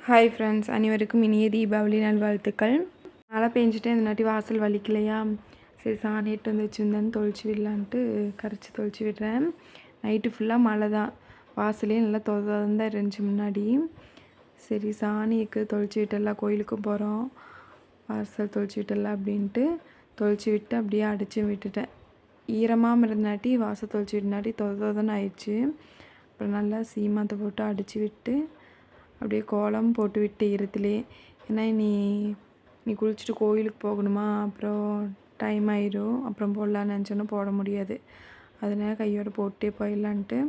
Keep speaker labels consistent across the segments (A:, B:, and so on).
A: Hi friends, அனைவருக்கும் இனிய தீபாவளி நல்வாழ்த்துக்கள். மழை பெஞ்சிட்டு இந்த நாட்டி வாசல் வலிக்கலையா, சரி சாணிட்டு வந்து வச்சுருந்தேன்னு தொளிச்சு விடலான்ட்டு கரைச்சி தொளிச்சு விடுறேன். நைட்டு ஃபுல்லாக மழை தான், வாசலே நல்லா தான் இருந்துச்சு முன்னாடி. சரி சாணிக்கு தொளிச்சு விட்டுடலாம், கோயிலுக்கும் போகிறோம், வாசல் தொளிச்சு விட்டுடலாம் அப்படின்ட்டு தொளிச்சு விட்டு அப்படியே அடித்து விட்டுட்டேன். ஈரமாக இருந்தனாட்டி வாசல் தொளிச்சு விட்டுனாட்டி தொதன்னு ஆயிடுச்சு. அப்புறம் நல்லா சீமாத்தை போட்டு அடித்து விட்டு அப்படியே கோலம் போட்டு விட்டு ஈரத்துலேயே. ஏன்னா நீ குளிச்சுட்டு கோயிலுக்கு போகணுமா, அப்புறம் டைம் ஆயிடும், அப்புறம் போடலான்னு நினச்சோன்னா போட முடியாது. அதனால் கையோடு போட்டே போயிடலான்ட்டு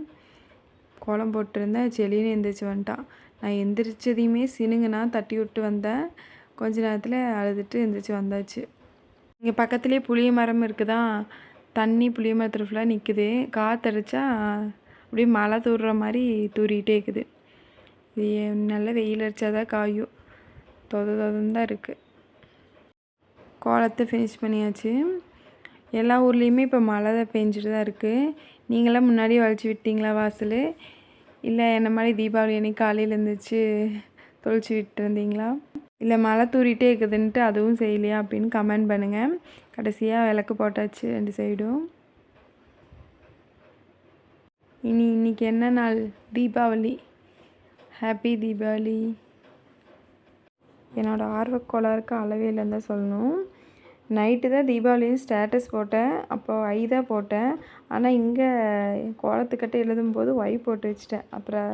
A: கோலம் போட்டிருந்தேன். செலின்னு எந்திரிச்சு வந்துட்டான். நான் எந்திரிச்சதையுமே சினுங்கன்னா தட்டி விட்டு வந்தேன். கொஞ்ச நேரத்தில் அழுதுட்டு எந்திரிச்சு வந்தாச்சு. இங்கே பக்கத்துலேயே புளிய மரம் இருக்குதா, தண்ணி புளிய மரத்தில் ஃபுல்லாக நிற்குது. காற்றடிச்சா அப்படியே மழை தூடுற மாதிரி தூரிகிட்டே இருக்குது. இது நல்லா வெயில் அடித்தாதான் காயும், தொதன்னு தான் இருக்குது. கோலத்தை ஃபினிஷ் பண்ணியாச்சு. எல்லா ஊர்லேயுமே இப்போ மழை தான் பெஞ்சிட்டு தான் இருக்குது. நீங்களாம் முன்னாடியே வலிச்சு விட்டீங்களா வாசல், இல்லை என்ன மாதிரி தீபாவளி அன்னைக்கு காலையில் எழுந்திரிச்சு தொளிச்சு விட்டுருந்தீங்களா, இல்லை மழை தூரிகிட்டே இருக்குதுன்ட்டு அதுவும் செய்யலையா அப்படின்னு கமெண்ட் பண்ணுங்கள். கடைசியாக விளக்கு போட்டாச்சு 2 சைடும். இன்றைக்கி என்ன நாள்? தீபாவளி. ஹாப்பி தீபாவளி. என்னோடய ஆர்வக்கோளாறுக்கு அளவே இல்லைன்னு தான் சொல்லணும். நைட்டு தான் தீபாவளின்னு ஸ்டேட்டஸ் போட்டேன், அப்போது ஐ தான் போட்டேன். ஆனால் இங்கே கோலத்துக்கிட்ட எழுதும்போது ஒய் போட்டு வச்சுட்டேன். அப்புறம்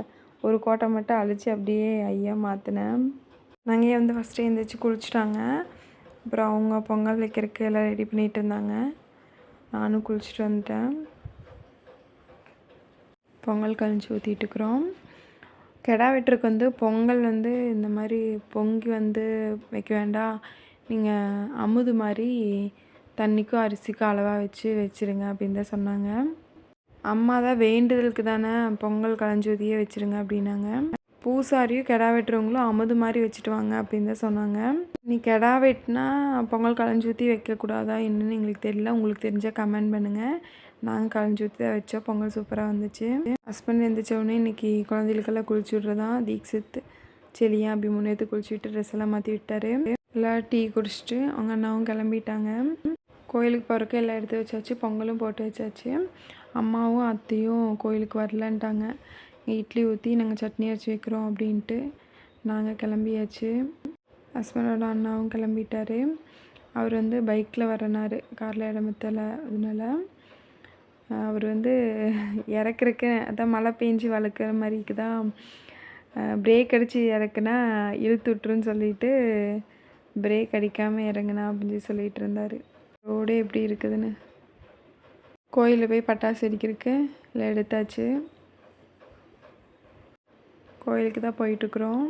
A: ஒரு கோட்டை மட்டும் அழித்து அப்படியே ஐயா மாற்றினேன். நாங்கள் வந்து ஃபஸ்ட்டு எழுந்திரிச்சு குளிச்சுட்டாங்க. அப்புறம் அவங்க பொங்கல் வைக்கிறதுக்கு எல்லாம் ரெடி பண்ணிகிட்டு இருந்தாங்க. நானும் குளிச்சுட்டு வந்துட்டேன். பொங்கல் கழிச்சு ஊற்றிட்டுருக்குறோம். கெடா வெட்டுறதுக்கு வந்து பொங்கல் வந்து இந்த மாதிரி பொங்கி வந்து வைக்க வேண்டாம், நீங்கள் அமுது மாதிரி தண்ணிக்கும் அரிசிக்கும் அளவாக வச்சுருங்க அப்படின்னு தான் சொன்னாங்க. அம்மா தான் வேண்டுதலுக்கு தானே பொங்கல் களைஞ்சூதியே வச்சுருங்க அப்படின்னாங்க. பூசாரியும் கெடா வெட்டுறவங்களும் அமுது மாதிரி வச்சுட்டு வாங்க அப்படின்னு தான் சொன்னாங்க. நீ கெடா வெட்டினா பொங்கல் களைஞ்சூற்றி வைக்கக்கூடாதா என்னன்னு எங்களுக்கு தெரியல, உங்களுக்கு தெரிஞ்சால் கமெண்ட் பண்ணுங்கள். நாங்கள் களைஞ்சி ஊற்றி தான் வச்சோம். பொங்கல் சூப்பராக வந்துச்சு. ஹஸ்பண்ட் எழுந்திரிச்சோடனே இன்றைக்கி குழந்தைகளுக்கெல்லாம் குளிச்சு விட்றதான். தீக்ஷித் செலியா அப்படி முன்னேற்று குளிச்சு விட்டு ட்ரெஸ் எல்லாம் மாற்றி விட்டார். எல்லாம் டீ குடிச்சிட்டு அவங்க அண்ணாவும் கிளம்பிட்டாங்க. கோயிலுக்கு போகிறக்கு எல்லாம் எடுத்து வச்சாச்சு, பொங்கலும் போட்டு வச்சாச்சு. அம்மாவும் அத்தையும் கோயிலுக்கு வரலன்ட்டாங்க. இட்லி ஊற்றி நாங்கள் சட்னி அரைச்சி வைக்கிறோம் அப்படின்ட்டு நாங்கள் கிளம்பியாச்சு. ஹஸ்பண்டோட அண்ணாவும் கிளம்பிட்டார். அவர் வந்து பைக்கில் வரனார், காரில் இடமத்தலை. அதனால அவர் வந்து இறக்குறக்கு அதான் மழை பெஞ்சு வளர்க்குற மாதிரி இருக்குதா, பிரேக் அடித்து இறக்குனா இழுத்து விட்டுருன்னு சொல்லிட்டு பிரேக் அடிக்காமல் இறங்குனா அப்படின்னு சொல்லிகிட்டு இருந்தார். ரோடே எப்படி இருக்குதுன்னு. கோயிலில் போய் பட்டாசு வெடிக்கிறதுக்கு எல்லாம் எடுத்தாச்சு. கோயிலுக்கு தான் போயிட்டுருக்குறோம்.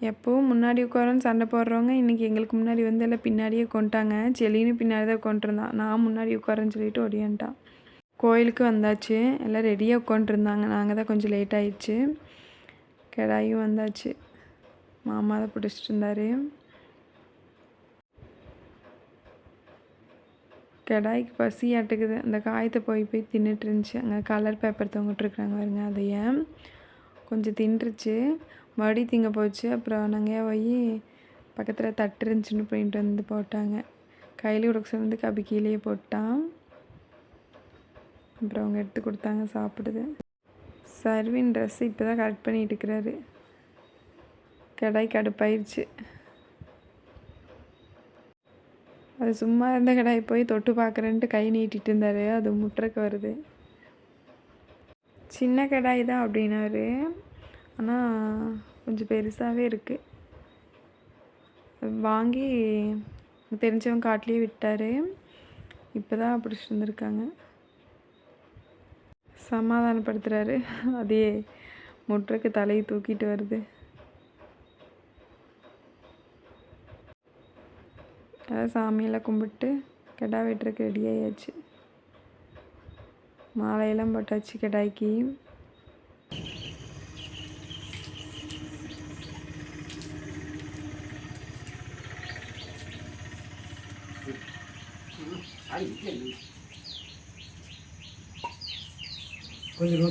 A: எப்போவும் முன்னாடி உட்காரோன்னு சண்டை போடுறவங்க இன்றைக்கி எங்களுக்கு முன்னாடி வந்து எல்லாம் பின்னாடியே கொண்டுட்டாங்க. செலின்னு பின்னாடி தான் கொண்டுருந்தான், நான் முன்னாடி உட்காரன்னு சொல்லிட்டு ஓடியான்ட்டான். கோயிலுக்கு வந்தாச்சு. எல்லாம் ரெடியாக உட்காந்துருந்தாங்க. நாங்கள் தான் கொஞ்சம் லேட் ஆயிடுச்சு. கெடாயும் வந்தாச்சு. மாமா தான் பிடிச்சிட்டு இருந்தார். கெடாய்க்கு பசி ஆட்டுக்குது. அந்த காயத்தை போய் தின்னுட்டு இருந்துச்சு. அங்கே கலர் பேப்பர் தொங்கிட்டுருக்குறாங்க பாருங்க, அதையே கொஞ்சம் தின்றுச்சு. மறுபடியும் திங்க போச்சு. அப்புறம் நாங்கள் போய் பக்கத்தில் தட்டு இருந்துச்சுன்னு போயிட்டு வந்து போட்டாங்க. கையில் உடக்க சொன்னது கபி கீழே போட்டான். அப்புறம் அவங்க எடுத்து கொடுத்தாங்க, சாப்பிடுது. சர்வின் ட்ரெஸ் இப்போ தான் கரெக்ட் பண்ணிட்டு இருக்கிறாரு. கடாய் கடுப்பாயிடுச்சு. அது சும்மா இருந்த கடாய் போய் தொட்டு பார்க்குறேன்ட்டு கை நீட்டிகிட்டு இருந்தார். அது முட்டுறக்கு வருது. சின்ன கடாய் தான் அப்படின்னாரு, ஆனால் கொஞ்சம் பெருசாகவே இருக்குது. வாங்கி தெரிஞ்சவங்க காட்டிலே விட்டார். இப்போ தான் பிடிச்சிட்டு வந்துருக்காங்க. சமாதானப்படுத்துகிறாரு. அதே முட்டுறக்கு தலையை தூக்கிட்டு வருது. அதான் சாமியெல்லாம் கும்பிட்டு கெடா வெட்டுறதுக்கு ரெடி ஆயாச்சு. மாலையெல்லாம் போட்டாச்சு கெடாய்க்கு. கொஞ்சம்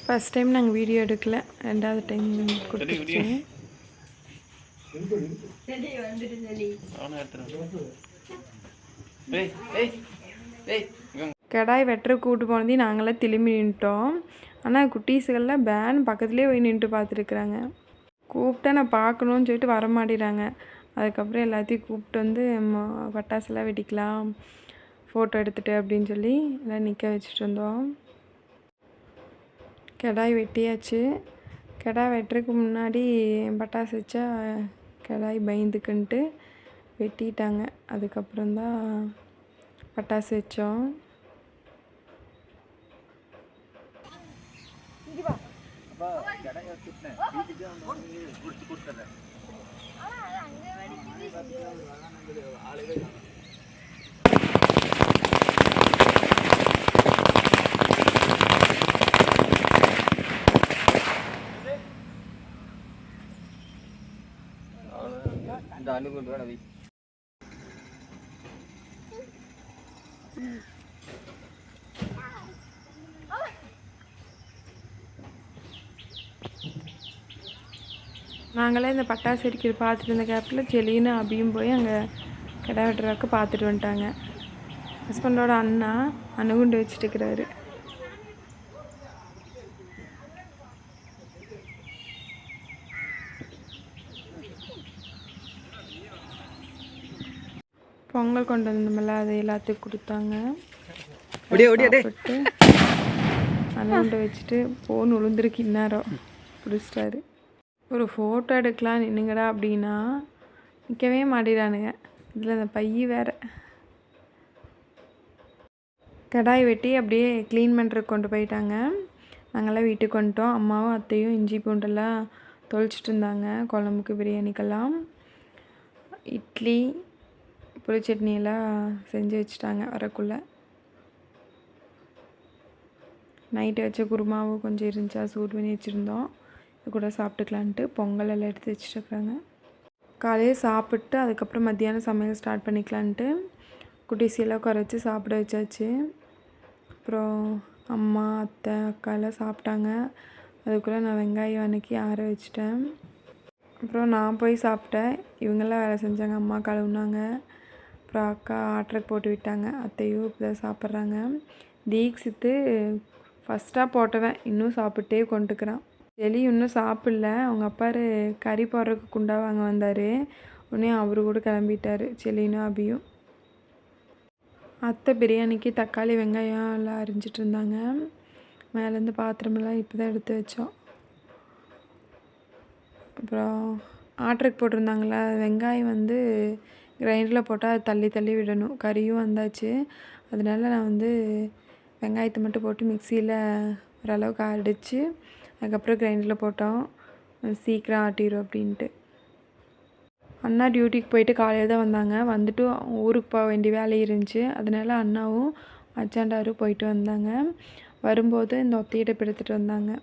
A: ஃபஸ்ட் டைம் நாங்கள் வீடியோ எடுக்கல, ரெண்டாவது டைம் கொடுத்துருச்சு. கடாய் வெட்டுற கூட்டு போனதையும் நாங்களாம் திரும்பி நின்ட்டோம். ஆனால் குட்டீஸுகள்லாம் பேன் பக்கத்துலேயே போய் நின்றுட்டு பார்த்துருக்குறாங்க. கூப்பிட்டா நான் பார்க்கணுன்னு சொல்லிட்டு வர மாட்டேறாங்க. அதுக்கப்புறம் எல்லாத்தையும் கூப்பிட்டு வந்து பட்டாசுலாம் வெடிக்கலாம், ஃபோட்டோ எடுத்துகிட்டு அப்படின்னு சொல்லி எல்லாம் நிற்க வச்சுட்டு இருந்தோம். கடாய் வெட்டியாச்சு. கடாய் வெட்டுறதுக்கு முன்னாடி பட்டாசு வச்சா கடாய் பயந்துக்குன்ட்டு வெட்டிட்டாங்க. அதுக்கப்புறம்தான் பட்டாசு வச்சோம். நாங்களே இந்த பட்டாசு வெடிக்கிறது பார்த்துட்டு இருந்த கேப்பில் செலின்னு அபியும் போய் அங்கே கிடா வெட்டுறாக்கு பார்த்துட்டு வந்துட்டாங்க. ஹஸ்பண்டோட அண்ணா அணுகுண்டு வச்சுட்டு இருக்கிறாரு. பொங்கல் கொண்டு வந்தோம்ல, அது எல்லாத்துக்கும் கொடுத்தாங்க. அணுகுண்டை வச்சுட்டு போன் விழுந்துருக்கு, இந்நேரம் பிடிச்சிட்டாரு. ஒரு ஃபோட்டோ எடுக்கலாம் நின்னுங்கடா அப்படின்னா நிற்கவே மாட்டேறானுங்க. இதில் அந்த பைய வேறு. கடாய் வெட்டி அப்படியே க்ளீன் பண்ணுறதுக்கு கொண்டு போயிட்டாங்க. நாங்கள்லாம் வீட்டுக்கு வந்துட்டோம். அம்மாவும் அத்தையும் இஞ்சி பூண்டெல்லாம் தொளிச்சிட்டு இருந்தாங்க குழம்புக்கு, பிரியாணிக்கெல்லாம். இட்லி புளி சட்னியெல்லாம் செஞ்சு வச்சுட்டாங்க வரக்குள்ளே. நைட்டு வச்ச குருமாவும் கொஞ்சம் இருந்துச்சா, சூடு பண்ணி வச்சுருந்தோம். இது கூட சாப்பிட்டுக்கலான்ட்டு பொங்கல் எல்லாம் எடுத்து வச்சுட்டுருக்காங்க. காலையில் சாப்பிட்டு அதுக்கப்புறம் மத்தியானம் சமையல் ஸ்டார்ட் பண்ணிக்கலான்ட்டு குட்டீசியெல்லாம் குறைச்சி சாப்பிட வச்சாச்சு. அப்புறம் அம்மா அத்தை அக்கா எல்லாம் சாப்பிட்டாங்க. அதுக்குள்ளே நான் வெங்காயம் வதக்கி ஆற வச்சிட்டேன். அப்புறம் நான் போய் சாப்பிட்டேன். இவங்கெல்லாம் வேலை செஞ்சாங்க. அம்மா கழுவுனாங்க. அப்புறம் அக்கா ஆட்டருக்கு போட்டு விட்டாங்க. அத்தையும் இப்போ தான் சாப்பிட்றாங்க. தீக்ஷித்து ஃபஸ்ட்டாக போட்டவன் இன்னும் சாப்பிட்டே கொண்டுக்கிறான். செலி இன்னும் சாப்பிடல. அவங்க அப்பா கறி போடுறதுக்கு குண்டா வாங்க வந்தார். உடனே அவரு கூட கிளம்பிட்டார், செலினும் அபியும். அத்தை பிரியாணிக்கு தக்காளி வெங்காயம் எல்லாம் அரிஞ்சிட்டு இருந்தாங்க. மேலேருந்து பாத்திரமெல்லாம் இப்போ தான் எடுத்து வச்சோம். அப்புறம் ஆட்டருக்கு போட்டிருந்தாங்களா, வெங்காயம் வந்து கிரைண்டரில் போட்டால் அது தள்ளி தள்ளி விடணும். கறியும் வந்தாச்சு. அதனால நான் வெங்காயத்தை மட்டும் போட்டு மிக்சியில் ஓரளவுக்கு அடித்து அதுக்கப்புறம் கிரைண்டரில் போட்டோம். சீக்கிரம் ஆட்டிடும் அப்படின்ட்டு. அண்ணா டியூட்டிக்கு போயிட்டு காலையில் தான் வந்தாங்க. வந்துட்டு ஊருக்கு போக வேண்டிய வேலை இருந்துச்சு. அதனால அண்ணாவும் அச்சாண்டாரும் போயிட்டு வந்தாங்க. வரும்போது இந்த ஒத்தையிட்ட எடுத்துகிட்டு வந்தாங்க.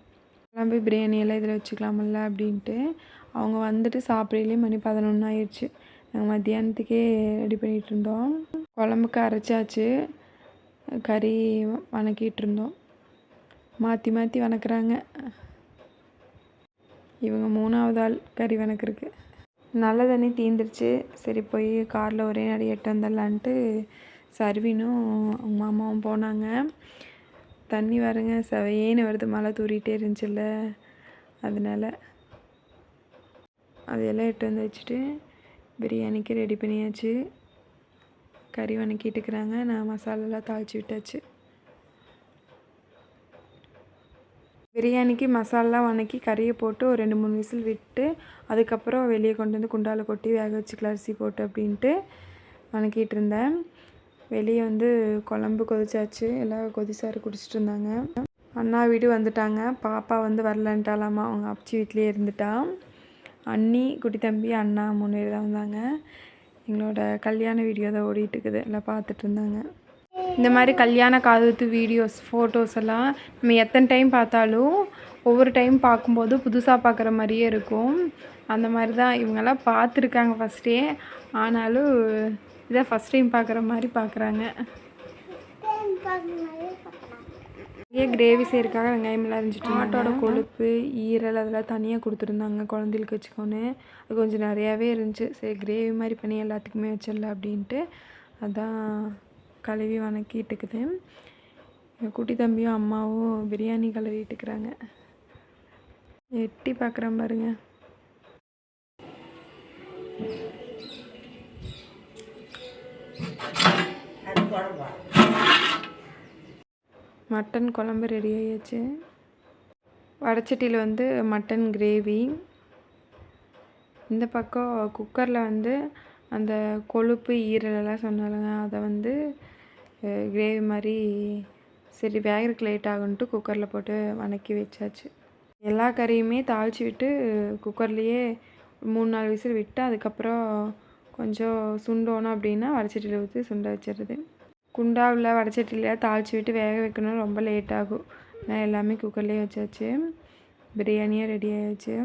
A: குழம்பு பிரியாணியெல்லாம் இதில் வச்சுக்கலாமல்ல அப்படின்ட்டு. அவங்க வந்துட்டு சாப்பிட்றதுலேயே மணி 11 ஆயிடுச்சு. நாங்கள் மத்தியானத்துக்கே ரெடி பண்ணிகிட்டு இருந்தோம். குழம்புக்கு அரைச்சாச்சு, கறி வணக்கிட்டு இருந்தோம். மாற்றி மாற்றி வணக்குறாங்க. இவங்க 3ஆவது ஆள் கறி வணக்குறதுக்கு. நல்ல தண்ணி தீந்துருச்சு. சரி போய் காரில் ஒரே நடி எட்டு வந்துடலான்ட்டு சர்வினும் அவங்க மாமாவும் போனாங்க. தண்ணி வருங்க செவையேன்னு வருது, மழை தூரிகிட்டே இருந்துச்சுல்ல, அதனால் அதையெல்லாம் எட்டு வந்து வச்சுட்டு பிரியாணிக்கு ரெடி பண்ணியாச்சு. கறி வணக்கிட்டு இருக்கிறாங்க. நான் மசாலாலாம் தாளித்து விட்டாச்சு. பிரியாணிக்கு மசாலா வதக்கி கறியை போட்டு ஒரு 2-3 விசில் விட்டு அதுக்கப்புறம் வெளியே கொண்டு வந்து குண்டால கொட்டி வேக வச்சுக்கலாம் அரிசி போட்டு அப்படின்ட்டு வதக்கிட்டு இருந்தேன். வெளியே வந்து குழம்பு கொதிச்சாச்சு, எல்லாம் கொதிசாறு குடிச்சிட்டு இருந்தாங்க. அண்ணா வீடு வந்துட்டாங்க. பாப்பா வந்து வரலன்ட்டாலாமா, அவங்க அப்பச்சி வீட்லேயே இருந்துட்டா. அண்ணி, குட்டி தம்பி, அண்ணா 3 பேர் தான் வந்தாங்க. எங்களோட கல்யாண வீடியோ தான் ஓடிட்டு இருக்குது, எல்லாம் பார்த்துட்டு இருந்தாங்க. இந்த மாதிரி கல்யாண காதுகுத்து வீடியோஸ் ஃபோட்டோஸ் எல்லாம் நம்ம எத்தனை டைம் பார்த்தாலும் ஒவ்வொரு டைம் பார்க்கும்போது புதுசாக பார்க்குற மாதிரியே இருக்கும். அந்த மாதிரி தான் இவங்கெல்லாம் பார்த்துருக்காங்க ஃபஸ்ட்டே, ஆனாலும் இதான் ஃபஸ்ட் டைம் பார்க்குற மாதிரி பார்க்குறாங்க. இங்கே கிரேவி செய்யறதுக்காக வெங்காயமெல்லாம் அரிஞ்சிட்டு ஆட்டோட கொழுப்பு ஈரல் அதெல்லாம் தனியாக கொடுத்துருந்தாங்க குழந்தைகளுக்கு வச்சுக்கோன்னு. அது கொஞ்சம் நிறையாவே இருந்துச்சு. சரி கிரேவி மாதிரி பண்ணி எல்லாத்துக்குமே வச்சிடலாம் அப்படின்ட்டு அதான் கழுவி வதக்கிட்டுக்குது. எங்கள் குட்டி தம்பியும் அம்மாவும் பிரியாணி கழுவிட்டுக்கிறாங்க. எட்டி பார்க்குறேன் பாருங்க. மட்டன் குழம்பு ரெடி ஆகியாச்சு. வடச்சட்டியில் வந்து மட்டன் கிரேவி, இந்த பக்கம் குக்கரில் வந்து அந்த கொழுப்பு ஈரலெல்லாம் சொன்னாலுங்க அதை வந்து கிரேவி மாதிரி சரி வேகிறதுக்கு லேட் ஆகுன்ட்டு குக்கரில் போட்டு வதக்கி வச்சாச்சு. எல்லா கறியுமே தாளித்து விட்டு குக்கர்லேயே 3-4 விசில் விட்டு அதுக்கப்புறம் கொஞ்சம் சுண்டோணும் அப்படின்னா வடச்சட்டியில் ஊற்றி சுண்ட வச்சிடுறது. குண்டாவில் வடச்சட்டியில் தாளித்து விட்டு வேக வைக்கணும், ரொம்ப லேட் ஆகும். நான் எல்லாமே குக்கர்லேயே வச்சாச்சு. பிரியாணியாக ரெடி ஆகிடுச்சு.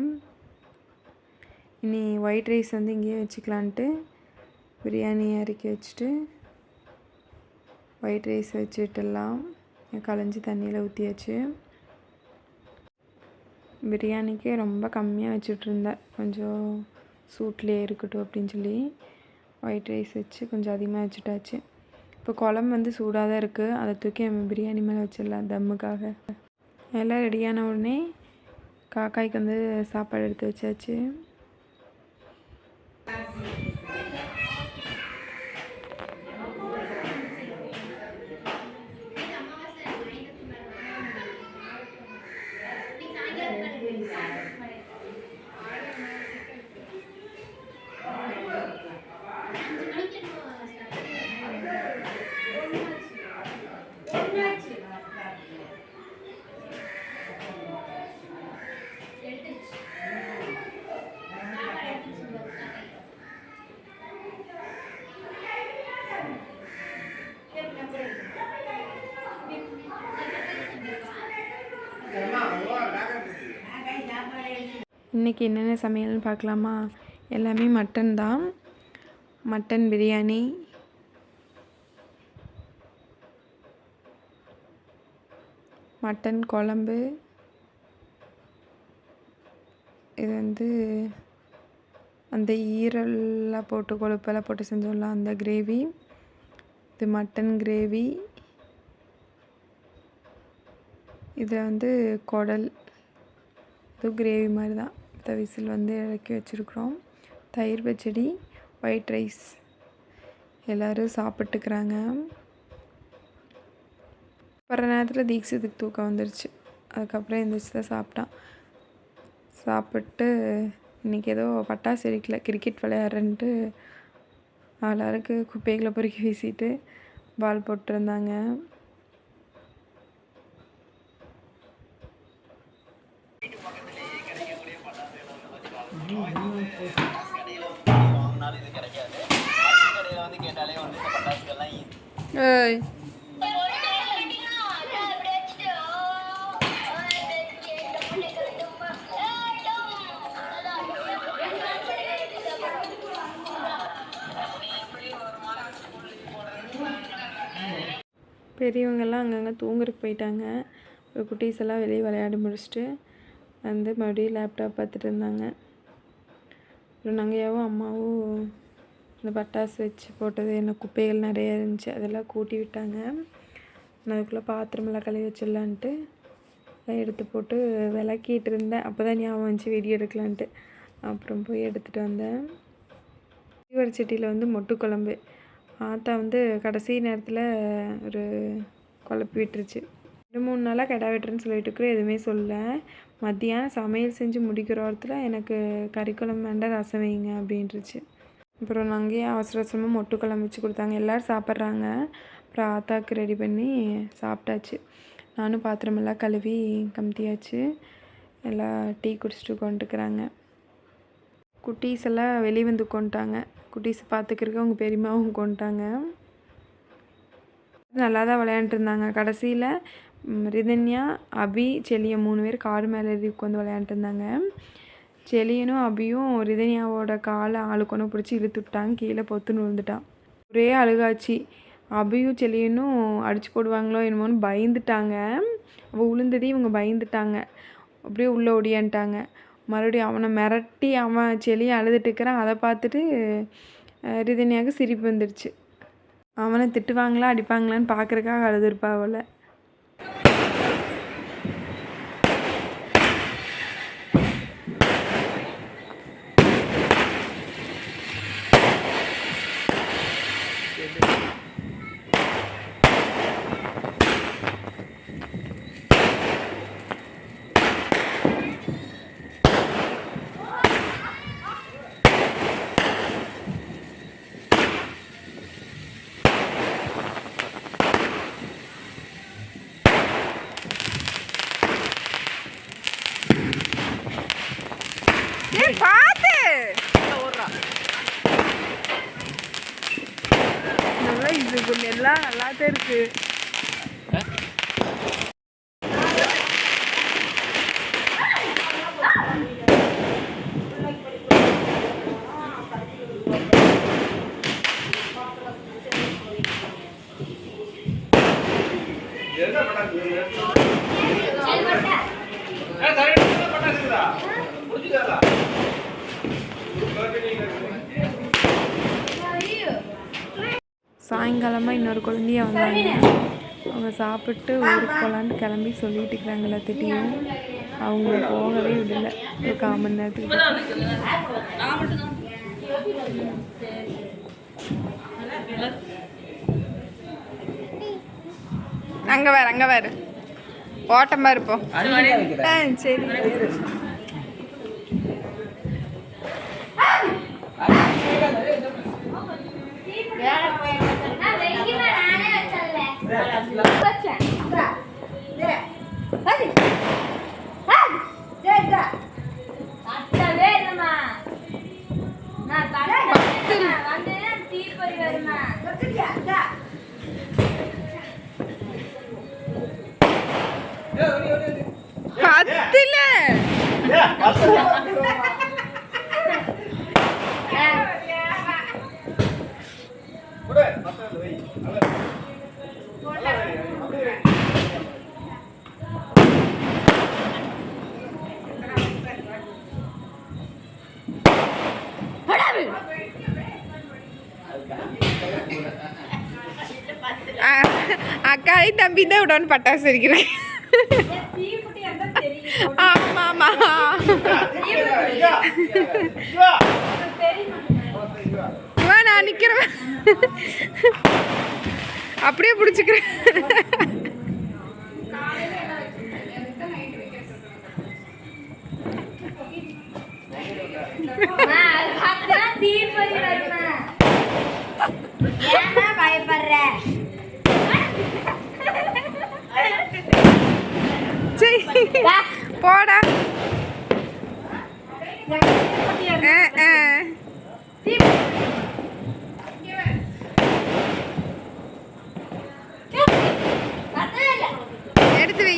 A: இனி ஒயிட் ரைஸ் வந்து இங்கேயே வச்சுக்கலான்ட்டு பிரியாணி இறக்கி வச்சுட்டு ஒயிட் ரைஸ் வச்சு விட்டுடலாம். களைஞ்சி தண்ணியில் ஊற்றியாச்சு. பிரியாணிக்கு ரொம்ப கம்மியாக வச்சுட்ருந்தேன், கொஞ்சம் சூட்லேயே இருக்கட்டும் அப்படின்னு சொல்லி ஒயிட் ரைஸ் வச்சு கொஞ்சம் அதிகமாக வச்சுட்டாச்சு. இப்போ குழம்பு வந்து சூடாக தான் இருக்குது, அதை தூக்கி நம்ம பிரியாணி மேலே வச்சிடலாம் தம்முக்காக. எல்லாம் ரெடியான உடனே காக்காய்க்கு வந்து சாப்பாடு எடுத்து வச்சாச்சு. இன்றைக்கி என்னென்ன சமையல்னு பார்க்கலாமா? எல்லாமே மட்டன் தான். மட்டன் பிரியாணி, மட்டன் குழம்பு, இது வந்து அந்த ஈரல்லாம் போட்டு கொழுப்பெல்லாம் போட்டு செஞ்சோம்ல அந்த கிரேவி, இது மட்டன் கிரேவி, இது வந்து குடல், இது கிரேவி மாதிரி தான். இந்த விசில் வந்து இறக்கி வச்சுருக்குறோம். தயிர் பச்சடி, ஒயிட் ரைஸ், எல்லோரும் சாப்பிட்டுக்கிறாங்க. வர நேரத்தில் தீக்ஷித்துக்கு தூக்கம் வந்துருச்சு. அதுக்கப்புறம் எழுந்திரிச்சு தான் சாப்பிட்டான். சாப்பிட்டு இன்றைக்கி ஏதோ பட்டாசு வெடிக்கல, கிரிக்கெட் விளையாடுறன்ட்டு எல்லாருக்கு குப்பைகளை பொறுக்கி வீசிட்டு பால் போட்டிருந்தாங்க. ஏய் பெரியவங்கெல்லாம் அங்கங்கே தூங்குறதுக்கு போயிட்டாங்க. குட்டீஸ் எல்லாம் வெளியே விளையாடி முடிச்சுட்டு வந்து மறுபடியும் லேப்டாப் பார்த்துட்டு இருந்தாங்க. அப்புறம் நாங்கள் அம்மாவும் இந்த பட்டாசு வச்சு போட்டது என்ன குப்பைகள் நிறைய இருந்துச்சு, அதெல்லாம் கூட்டி விட்டாங்க. நான் அதுக்குள்ளே பாத்திரமெல்லாம் கழுவி வச்சிடலான்ட்டு எல்லாம் எடுத்து போட்டு விளக்கிட்டு இருந்தேன். அப்போ தான் ஞாபகம் வந்துச்சு வீடியோ எடுக்கலான்ட்டு. அப்புறம் போய் எடுத்துகிட்டு வந்தேன். வடச்சட்டியில் வந்து மொட்டு குழம்பு. ஆத்தா வந்து கடைசி நேரத்தில் ஒரு குழப்பி விட்டுருச்சு. 2-3 நாளாக கிடா வெட்டுறேன்னு சொல்லிட்டு இருக்கிற எதுவுமே சொல்லலை. மத்தியானம் சமையல் செஞ்சு முடிக்கிற வாரத்தில் எனக்கு கறிக்குழம்பு வேண்டாம் ரசம் வைங்க அப்படின்ட்டுருச்சு. அப்புறம் அங்கேயே அவசர அவசரமாக மொட்டு குழம்பு வச்சு கொடுத்தாங்க. எல்லோரும் சாப்பிட்றாங்க. அப்புறம் ஆத்தாவுக்கு ரெடி பண்ணி சாப்பிட்டாச்சு. நானும் பாத்திரமெல்லாம் கழுவி கமுத்தியாச்சு. எல்லாம் டீ குடிச்சிட்டு உட்காந்துக்கிறாங்க. குட்டீஸ் எல்லாம் வெளியே வந்து உட்காந்துட்டாங்க. குட்டீஸ் பார்த்துக்கிறதுக்கு அவங்க பெரியம்மாவும் உட்காந்துட்டாங்க. நல்லா தான் விளையாண்டுருந்தாங்க. கடைசியில் ரிதன்யா, அபி, செலியன் 3 பேர் கார் மேலே ஏறி உட்காந்து விளையாண்டுருந்தாங்க. செலியனும் அபியும் ரிதன்யாவோட காலை ஆளுக்கொன்று பிடிச்சி இழுத்து விட்டாங்க. கீழே பொத்துன்னு விழுந்துட்டான். ஒரே அழுகாச்சு. அபியும் செலியனும் அடித்து போடுவாங்களோ என்னமோன்னு பயந்துட்டாங்க. அவள் விழுந்ததே இவங்க பயந்துட்டாங்க. அப்படியே உள்ளே ஓடியான்ட்டாங்க. மறுபடியும் அவனை மிரட்டி அவன் செலியை அழுதுட்டு இருக்கிறான். அதை பார்த்துட்டு ரிதன்யாவுக்கு சிரிப்பு வந்துடுச்சு. அவனை திட்டுவாங்களா அடிப்பாங்களான்னு பார்க்குறக்காக அழுதுருப்பா அவளை. பார்த்து நல்லா இது கொஞ்சம் எல்லாம் நல்லாதான் இருக்கு. சாயங்காலமாக இன்னொரு குழந்தைய வந்தாங்க. அவங்க சாப்பிட்டு ஊருக்கு போகலான்னு கிளம்பி சொல்லிட்டு இருக்கிறாங்க எல்லாத்திட்டையும். அவங்கள போகவே விடலை. ஒரு 1/4 மணி நேரத்துக்கு. அங்கே வேறு ஓட்டமாக இருப்போம். சரி அக்காய் தம்பி தான் விடணும் பட்டாசு இருக்கிறேன். ஆமா ஆமா நான் நிக்கிறேன். அப்படியே பிடிச்சிக்கிறேன். போடா எடுத்து வை.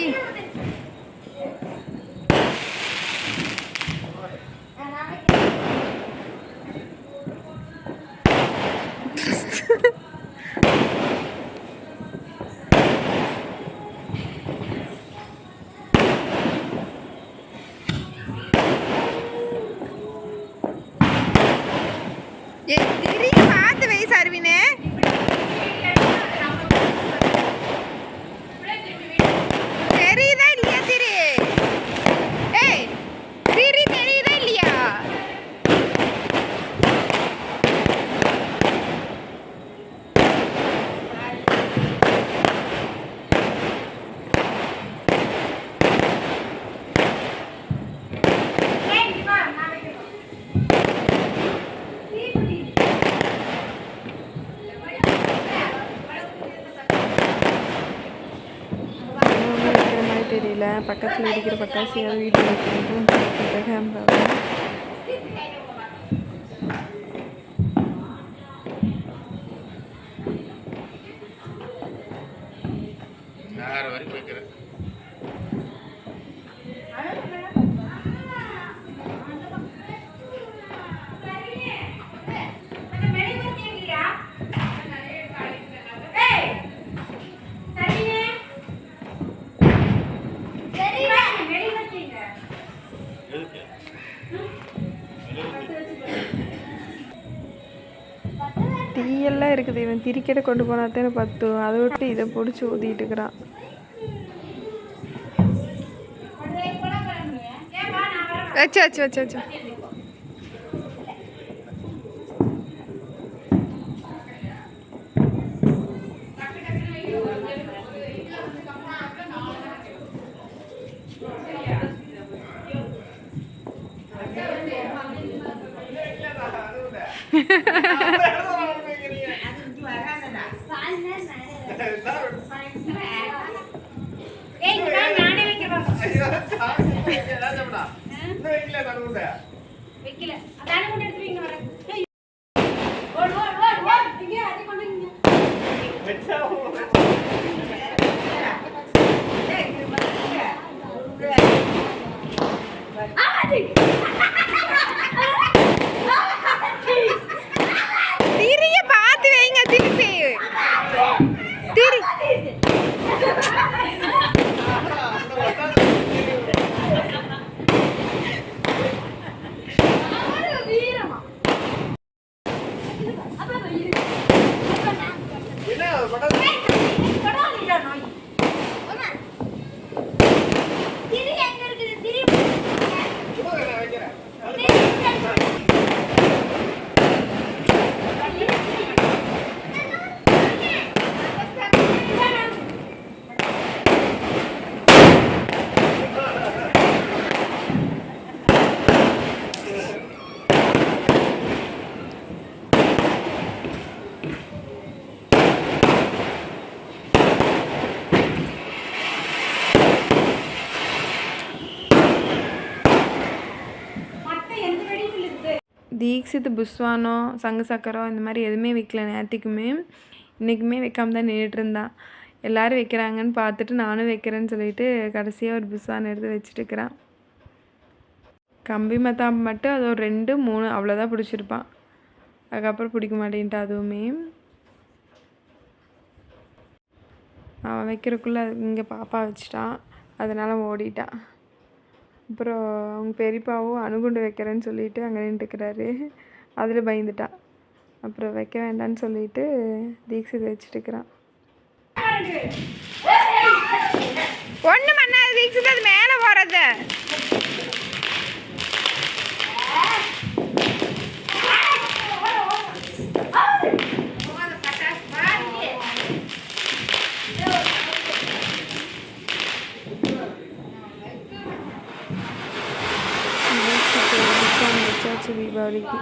A: தெரியல. பக்கத்தில் வெடிக்கிற பட்டாசியாவது வீட்டில் வைக்கணும் கேமராவை.
B: வரைக்கும் வைக்கிறேன்.
A: தீயெல்லாம் இருக்குது. இவன் திரிக்கடை கொண்டு போனாத்தேன்னு பத்தும். அதை விட்டு இதை பிடிச்சி ஊதிட்டு இருக்கிறான். வச்சு வச்சு வச்சு வச்சு தீக்ஷித் புஸ்வானம் சங்கு சக்கரம் இந்த மாதிரி எதுவுமே வைக்கல. நேற்றுக்குமே இன்றைக்குமே வைக்காம தான் நின்றுட்டு இருந்தான். எல்லோரும் வைக்கிறாங்கன்னு பார்த்துட்டு நானும் வைக்கிறேன்னு சொல்லிட்டு கடைசியாக ஒரு புஸ்வானம் எடுத்து வச்சுட்டுருக்கிறான். கம்பி மத்தாம் மட்டும் அது ஒரு 2 3 அவ்வளோதான் பிடிச்சிருப்பான். அதுக்கப்புறம் பிடிக்க மாட்டேன்ட்டு அதுவுமே அவன் வைக்கிறக்குள்ளே இங்கே பாப்பா வச்சிட்டான். அதனால் ஓடிட்டான். அப்புறம் அவங்க பெரியப்பாவும் அணுகுண்டு வைக்கிறேன்னு சொல்லிட்டு அங்கே நின்றுக்கிறாரு. அதில் பயந்துட்டான். அப்புறம் வைக்க வேண்டான்னு சொல்லிட்டு தீக்ஷித் வச்சுட்டுக்கிறான். ஒன்று மண்ணா தீக்ஷித் அது மேலே போகிறது. தீபாவளிக்கு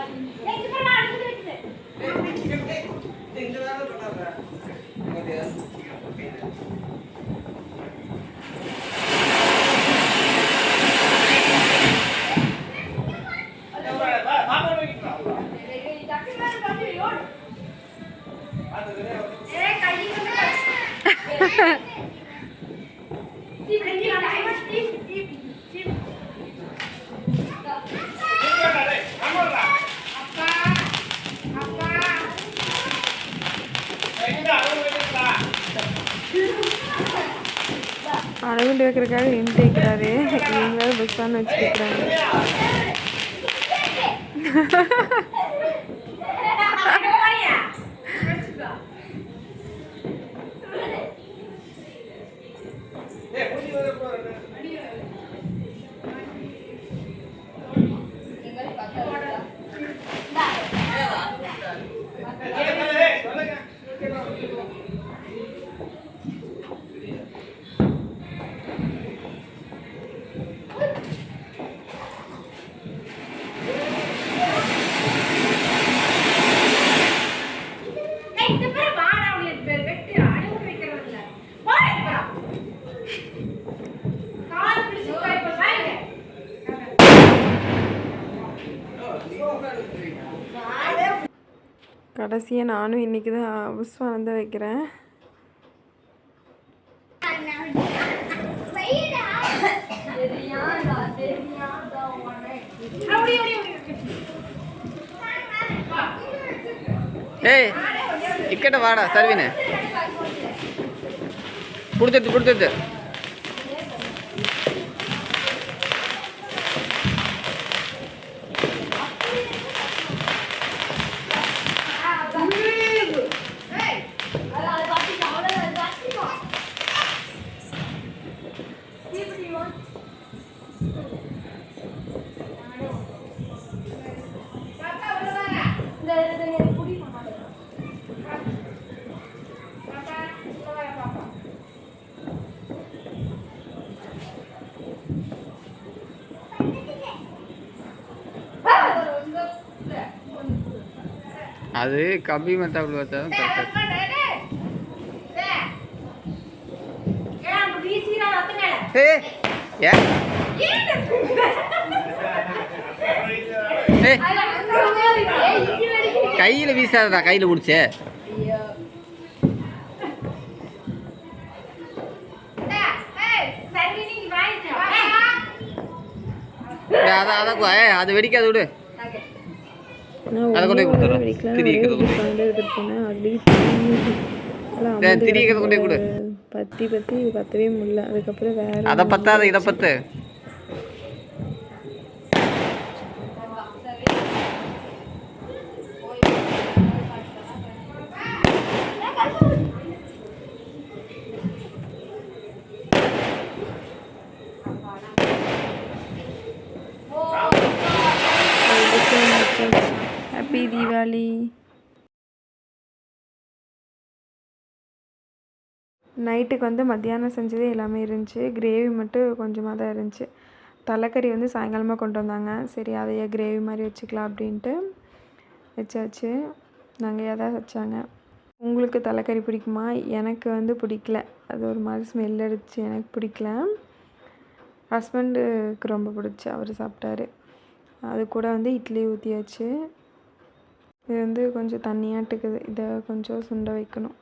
A: அணுகுண்டு வைக்கிறதுக்காக நின்று வைக்கிறாரு. இவங்க புஸ்வான்னு வச்சுருக்கிறாங்க. கடைசியாக நானும் இன்றைக்கி தான் புஷ்வானம் தான் வைக்கிறேன்.
C: ஏய் இக்கட்ட வாடா சர்வீனு கொடுத்துட்டு அது கம்பி மத்தாப்புல வச்சாலும் கையில் வீசாதடா, கையில் பிடிச்சே. அது வெடிக்காது விடு. அதை கொண்டு போய் கொடுத்துறேன். திரிக்கிறத கொண்டு போய் கொடு.
A: பத்தவே முடியல. அதுக்கப்புறம் வேற
C: அதை பத்தாத இதை பத்து.
A: ஹாப்பி தீபாவளி. நைட்டுக்கு வந்து மத்தியானம் செஞ்சது எல்லாமே இருந்துச்சு. கிரேவி மட்டும் கொஞ்சமாக தான் இருந்துச்சு. தலைக்கறி வந்து சாயங்காலமாக கொண்டு வந்தாங்க. சரி அதையே கிரேவி மாதிரி வச்சுக்கலாம் அப்படின்ட்டு வச்சாச்சு. நாங்கள் தான் வச்சாங்க. உங்களுக்கு தலைக்கறி பிடிக்குமா? எனக்கு வந்து பிடிக்கல. அது ஒரு மாதிரி ஸ்மெல் அடிச்சு, எனக்கு பிடிக்கல. ஹஸ்பண்டுக்கு ரொம்ப பிடிச்சி, அவர் சாப்பிட்டாரு. அது கூட வந்து இட்லி ஊற்றியாச்சு. இது வந்து கொஞ்சம் தண்ணியாட்டுக்குது. இதை கொஞ்சம் சுண்ட வைக்கணும்.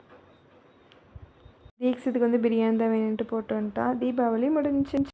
A: தீக்ஷித்துக்கு வந்து பிரியாணி தான் வேணுன்ட்டு போட்டு வந்துட்டா. தீபாவளி முடிஞ்சிச்சு.